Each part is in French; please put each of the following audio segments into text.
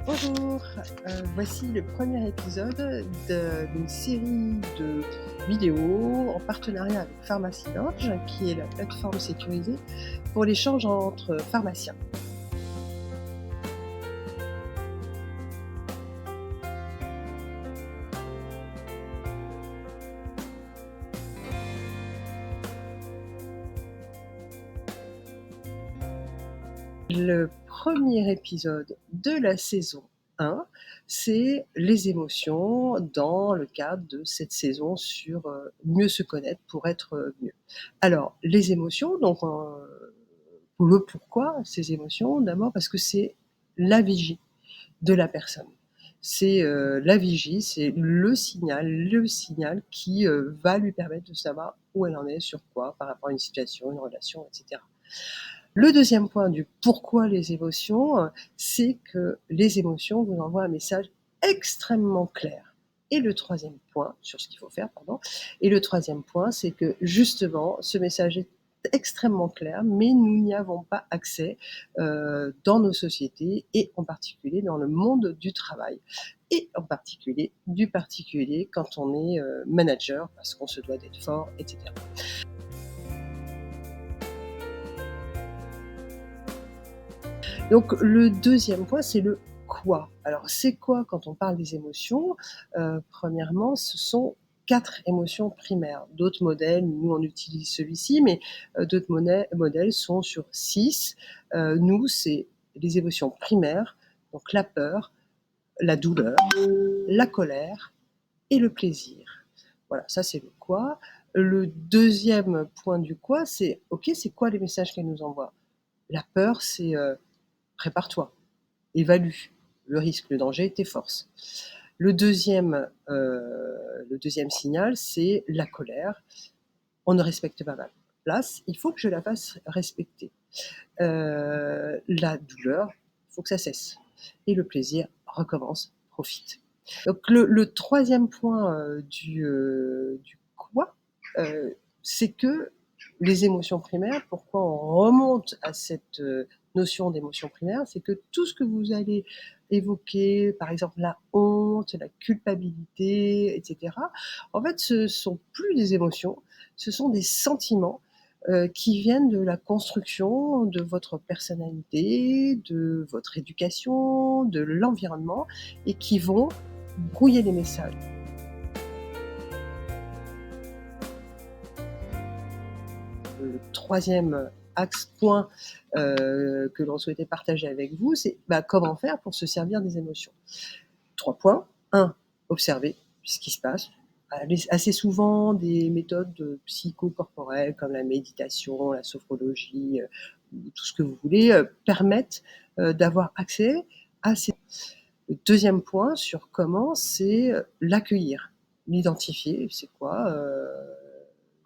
Bonjour, voici le premier épisode d'une série de vidéos en partenariat avec PharmacyLodge, qui est la plateforme sécurisée pour l'échange entre pharmaciens. Le premier épisode de la saison 1, c'est les émotions dans le cadre de cette saison sur mieux se connaître pour être mieux. Alors, les émotions, donc le pourquoi ces émotions, d'abord parce que c'est la vigie de la personne. C'est la vigie, c'est le signal qui va lui permettre de savoir où elle en est, sur quoi, par rapport à une situation, une relation, etc. Le deuxième point du pourquoi les émotions, c'est que les émotions vous envoient un message extrêmement clair. Et le troisième point, sur ce qu'il faut faire, pardon, et le troisième point, c'est que justement, ce message est extrêmement clair, mais nous n'y avons pas accès dans nos sociétés et en particulier dans le monde du travail. Et en particulier du particulier quand on est manager, parce qu'on se doit d'être fort, etc. Donc le deuxième point, c'est le quoi. Alors c'est quoi quand on parle des émotions? Premièrement, ce sont 4 émotions primaires. D'autres modèles, nous on utilise celui-ci, mais d'autres modèles sont sur 6. Nous, c'est les émotions primaires, donc la peur, la douleur, la colère et le plaisir. Voilà, ça c'est le quoi. Le deuxième point du quoi, c'est OK, c'est quoi les messages qu'elle nous envoie? La peur, c'est prépare-toi, évalue le risque, le danger, tes forces. Le deuxième signal, c'est la colère. On ne respecte pas ma place, il faut que je la fasse respecter. La douleur, il faut que ça cesse. Et le plaisir, recommence, profite. Donc le troisième point du quoi, c'est que les émotions primaires, pourquoi on remonte à cette notion d'émotion primaire, c'est que tout ce que vous allez évoquer, par exemple la honte, la culpabilité, etc., en fait, ce sont plus des émotions, ce sont des sentiments qui viennent de la construction de votre personnalité, de votre éducation, de l'environnement, et qui vont brouiller les messages. Le troisième point que l'on souhaitait partager avec vous, c'est comment faire pour se servir des émotions. 3 points. 1, observer ce qui se passe. Assez souvent, des méthodes psychocorporelles comme la méditation, la sophrologie, tout ce que vous voulez, permettent d'avoir accès à ces... Le deuxième point sur comment, c'est l'accueillir, l'identifier, c'est quoi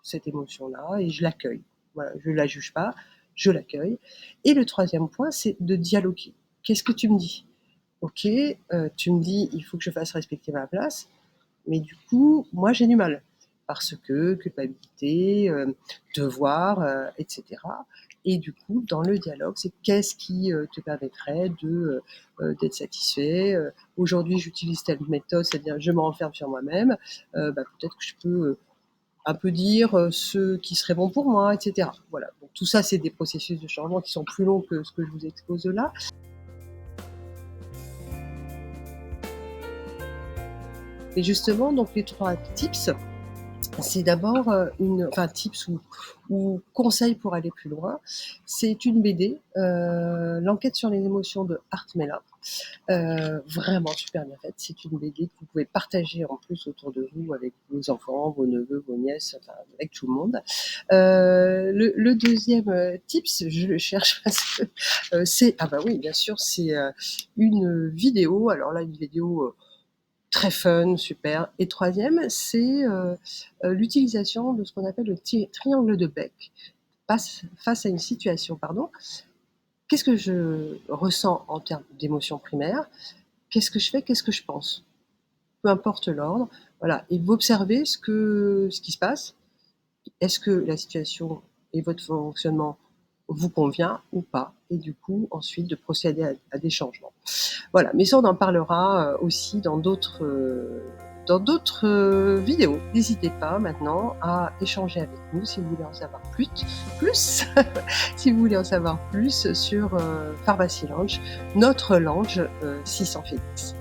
cette émotion-là, et je l'accueille. Voilà, je ne la juge pas, je l'accueille. Et le troisième point, c'est de dialoguer. Qu'est-ce que tu me dis? Ok, tu me dis il faut que je fasse respecter ma place, mais du coup, moi j'ai du mal. Parce que culpabilité, devoir, etc. Et du coup, dans le dialogue, c'est qu'est-ce qui te permettrait d'être satisfait. Aujourd'hui, j'utilise telle méthode, c'est-à-dire je me renferme sur moi-même. Peut-être que je peux un peu dire ce qui serait bon pour moi, etc. Voilà. Donc, tout ça, c'est des processus de changement qui sont plus longs que ce que je vous expose là. Et justement, donc les 3 tips, c'est d'abord tips ou conseils pour aller plus loin. C'est une BD, L'enquête sur les émotions de Hartmela. Vraiment super bien faite. C'est une BD que vous pouvez partager en plus autour de vous avec vos enfants, vos neveux, vos nièces, enfin avec tout le monde. Le deuxième tips, je le cherche parce que c'est oui, bien sûr, c'est une vidéo. Alors là, une vidéo très fun, super. Et troisième, c'est l'utilisation de ce qu'on appelle le triangle de Beck. Face à une situation, qu'est-ce que je ressens en termes d'émotions primaires? Qu'est-ce que je fais? Qu'est-ce que je pense? Peu importe l'ordre. Voilà. Et vous observez ce qui se passe. Est-ce que la situation et votre fonctionnement vous convient ou pas, et du coup ensuite de procéder à des changements. Voilà, mais ça on en parlera aussi dans d'autres vidéos. N'hésitez pas maintenant à échanger avec nous si vous voulez en savoir plus si vous voulez en savoir plus sur Pharmacy Lounge, notre lounge 600 Phoenix.